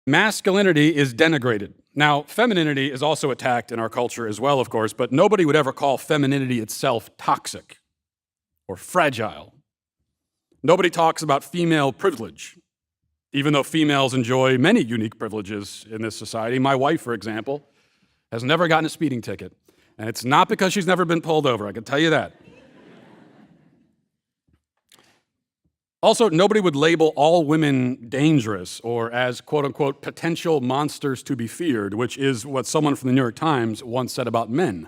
Masculinity is denigrated. Now, femininity is also attacked in our culture as well, of course, but nobody would ever call femininity itself toxic or fragile. Nobody talks about female privilege, even though females enjoy many unique privileges in this society. My wife, for example, has never gotten a speeding ticket, and it's not because she's never been pulled over, I can tell you that. Also, nobody would label all women dangerous or as, quote unquote, potential monsters to be feared, which is what someone from the New York Times once said about men.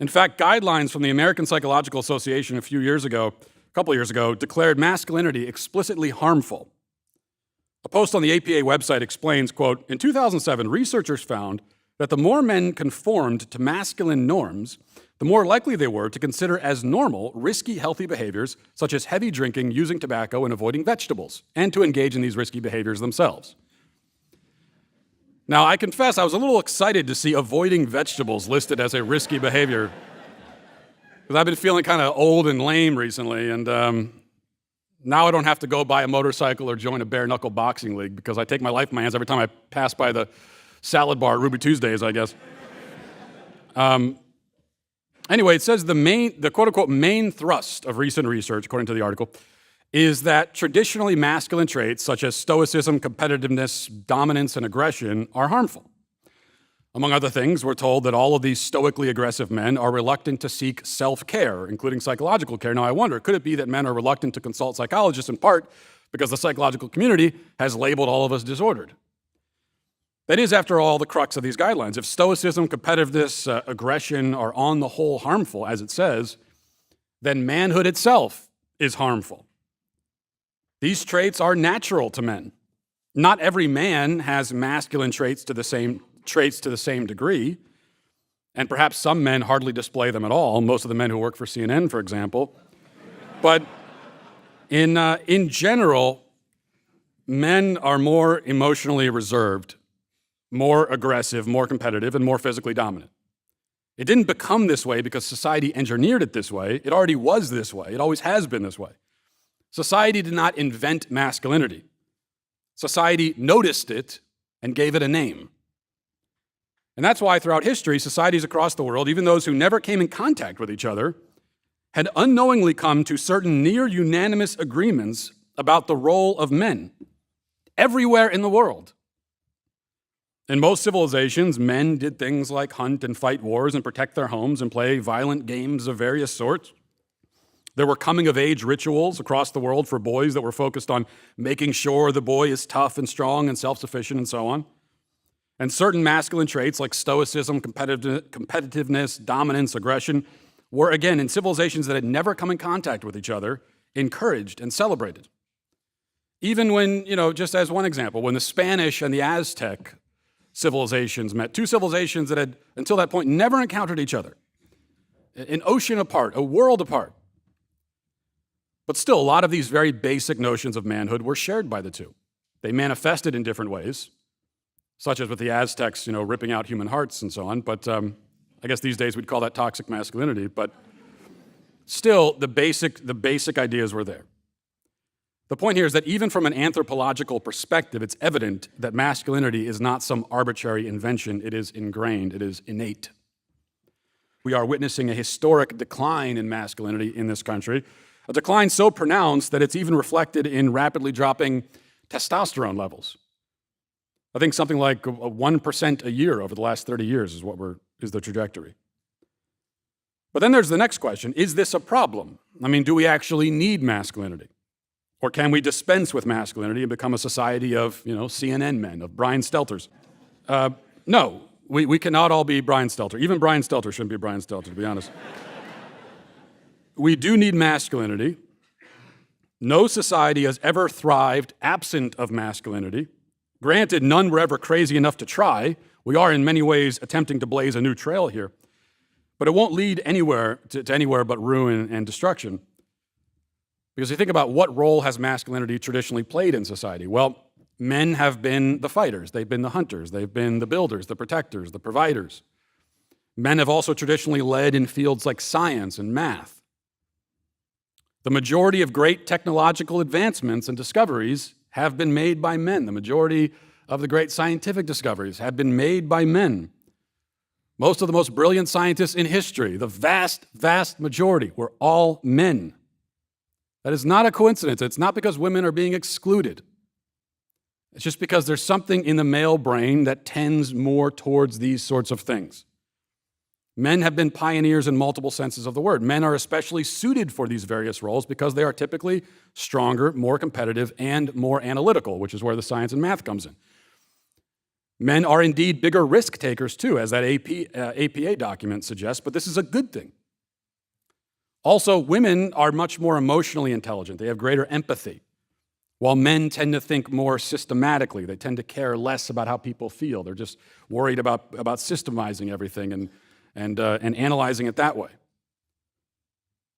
In fact, guidelines from the American Psychological Association a couple of years ago, declared masculinity explicitly harmful. A post on the APA website explains, quote, in 2007, researchers found that the more men conformed to masculine norms, the more likely they were to consider as normal risky healthy behaviors such as heavy drinking, using tobacco, and avoiding vegetables, and to engage in these risky behaviors themselves. Now, I confess I was a little excited to see avoiding vegetables listed as a risky behavior, because I've been feeling kind of old and lame recently, and now I don't have to go buy a motorcycle or join a bare-knuckle boxing league because I take my life in my hands every time I pass by the salad bar at Ruby Tuesdays, I guess. Anyway, it says the quote-unquote main thrust of recent research, according to the article, is that traditionally masculine traits such as stoicism, competitiveness, dominance, and aggression are harmful. Among other things, we're told that all of these stoically aggressive men are reluctant to seek self-care, including psychological care. Now, I wonder, could it be that men are reluctant to consult psychologists in part because the psychological community has labeled all of us disordered? That is, after all, the crux of these guidelines. If stoicism, competitiveness, aggression are on the whole harmful, as it says, then manhood itself is harmful. These traits are natural to men. Not every man has masculine traits to the same degree, and perhaps some men hardly display them at all, most of the men who work for CNN, for example. But in general, men are more emotionally reserved, more aggressive, more competitive, and more physically dominant. It didn't become this way because society engineered it this way. It already was this way. It always has been this way. Society did not invent masculinity. Society noticed it and gave it a name. And that's why throughout history, societies across the world, even those who never came in contact with each other, had unknowingly come to certain near unanimous agreements about the role of men everywhere in the world. In most civilizations, men did things like hunt and fight wars and protect their homes and play violent games of various sorts. There were coming-of-age rituals across the world for boys that were focused on making sure the boy is tough and strong and self-sufficient and so on. And certain masculine traits like stoicism, competitiveness, dominance, aggression were, again, in civilizations that had never come in contact with each other, encouraged and celebrated. Even when, just as one example, when the Spanish and the Aztec civilizations met, two civilizations that had, until that point, never encountered each other, an ocean apart, a world apart. But still, a lot of these very basic notions of manhood were shared by the two. They manifested in different ways, such as with the Aztecs, ripping out human hearts and so on. But I guess these days we'd call that toxic masculinity. But still, the basic ideas were there. The point here is that even from an anthropological perspective, it's evident that masculinity is not some arbitrary invention. It is ingrained. It is innate. We are witnessing a historic decline in masculinity in this country, a decline so pronounced that it's even reflected in rapidly dropping testosterone levels. I think something like 1% a year over the last 30 years is the trajectory. But then there's the next question. Is this a problem? Do we actually need masculinity? Or can we dispense with masculinity and become a society of, CNN men, of Brian Stelters? No, we cannot all be Brian Stelter. Even Brian Stelter shouldn't be Brian Stelter, to be honest. We do need masculinity. No society has ever thrived absent of masculinity. Granted, none were ever crazy enough to try. We are in many ways attempting to blaze a new trail here. But it won't lead anywhere to anywhere but ruin and destruction. Because you think about what role has masculinity traditionally played in society. Well, men have been the fighters. They've been the hunters. They've been the builders, the protectors, the providers. Men have also traditionally led in fields like science and math. The majority of great technological advancements and discoveries have been made by men. The majority of the great scientific discoveries have been made by men. Most of the most brilliant scientists in history, the vast, vast majority, were all men. That is not a coincidence. It's not because women are being excluded. It's just because there's something in the male brain that tends more towards these sorts of things. Men have been pioneers in multiple senses of the word. Men are especially suited for these various roles because they are typically stronger, more competitive, and more analytical, which is where the science and math comes in. Men are indeed bigger risk takers too, as that APA document suggests, but this is a good thing. Also, women are much more emotionally intelligent. They have greater empathy, while men tend to think more systematically. They tend to care less about how people feel. They're just worried about systemizing everything and analyzing it that way.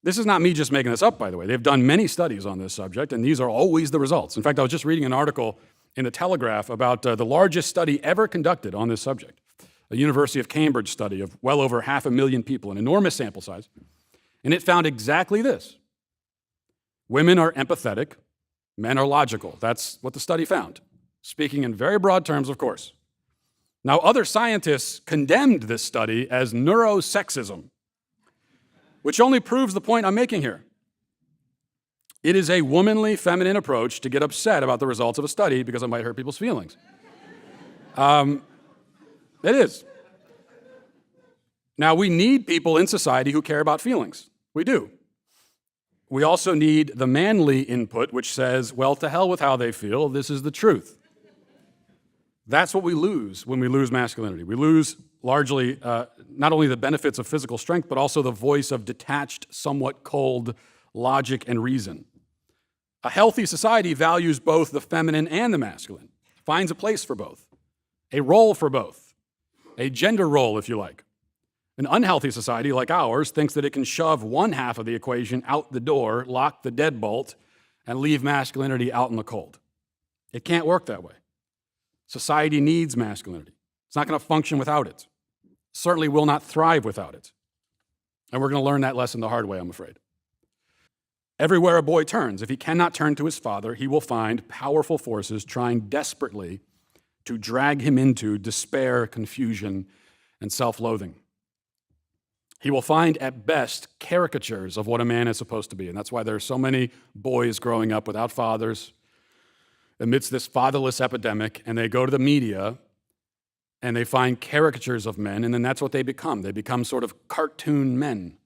This is not me just making this up, by the way. They've done many studies on this subject, and these are always the results. In fact, I was just reading an article in the Telegraph about the largest study ever conducted on this subject, a University of Cambridge study of well over 500,000 people, an enormous sample size, and it found exactly this. Women are empathetic, men are logical. That's what the study found, speaking in very broad terms, of course. Now, other scientists condemned this study as neurosexism, which only proves the point I'm making here. It is a womanly, feminine approach to get upset about the results of a study because it might hurt people's feelings. It is. Now, we need people in society who care about feelings. We do. We also need the manly input, which says, well, to hell with how they feel, this is the truth. That's what we lose when we lose masculinity. We lose largely not only the benefits of physical strength, but also the voice of detached, somewhat cold logic and reason. A healthy society values both the feminine and the masculine, finds a place for both, a role for both, a gender role, if you like. An unhealthy society like ours thinks that it can shove one half of the equation out the door, lock the deadbolt, and leave masculinity out in the cold. It can't work that way. Society needs masculinity. It's not going to function without it. Certainly will not thrive without it. And we're going to learn that lesson the hard way, I'm afraid. Everywhere a boy turns, if he cannot turn to his father, he will find powerful forces trying desperately to drag him into despair, confusion, and self-loathing. He will find, at best, caricatures of what a man is supposed to be. And that's why there are so many boys growing up without fathers amidst this fatherless epidemic, and they go to the media and they find caricatures of men, and then that's what they become. They become sort of cartoon men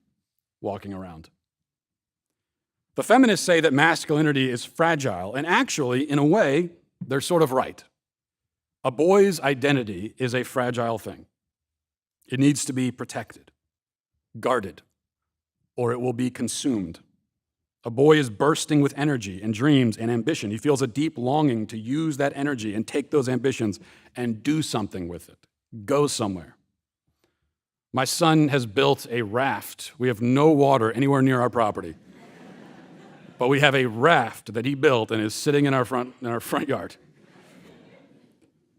walking around. The feminists say that masculinity is fragile, and actually, in a way, they're sort of right. A boy's identity is a fragile thing. It needs to be protected, guarded, or it will be consumed. A boy is bursting with energy and dreams and ambition. He feels a deep longing to use that energy and take those ambitions and do something with it, go somewhere. My son has built a raft. We have no water anywhere near our property, but we have a raft that he built and is sitting in our front yard.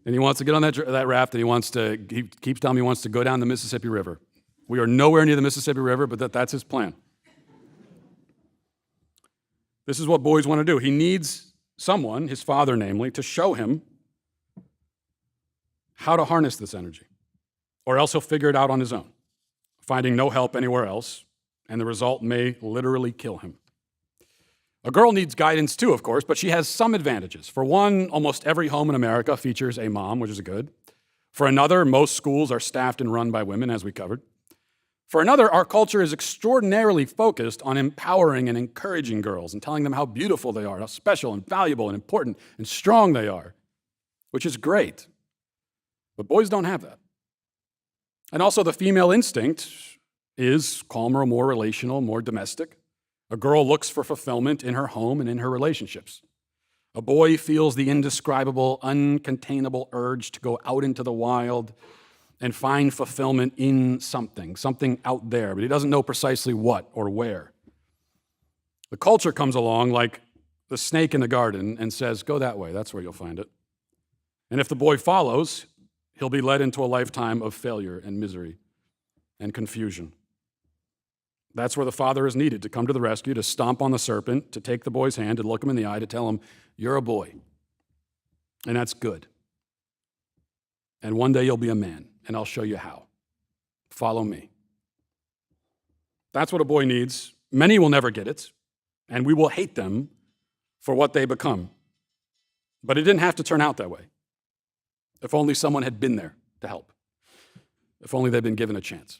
And he wants to get on that raft, and he keeps telling me he wants to go down the Mississippi River. We are nowhere near the Mississippi River, but that's his plan. This is what boys want to do. He needs someone, his father namely, to show him how to harness this energy, or else he'll figure it out on his own, finding no help anywhere else, and the result may literally kill him. A girl needs guidance too, of course, but she has some advantages. For one, almost every home in America features a mom, which is good. For another, most schools are staffed and run by women, as we covered. For another, our culture is extraordinarily focused on empowering and encouraging girls and telling them how beautiful they are, how special and valuable and important and strong they are, which is great. But boys don't have that. And also the female instinct is calmer, more relational, more domestic. A girl looks for fulfillment in her home and in her relationships. A boy feels the indescribable, uncontainable urge to go out into the wild and find fulfillment in something out there, but he doesn't know precisely what or where. The culture comes along like the snake in the garden and says, go that way, that's where you'll find it. And if the boy follows, he'll be led into a lifetime of failure and misery and confusion. That's where the father is needed to come to the rescue, to stomp on the serpent, to take the boy's hand, to look him in the eye, to tell him, you're a boy. And that's good. And one day you'll be a man, and I'll show you how. Follow me. That's what a boy needs. Many will never get it, and we will hate them for what they become. But it didn't have to turn out that way. If only someone had been there to help. If only they'd been given a chance.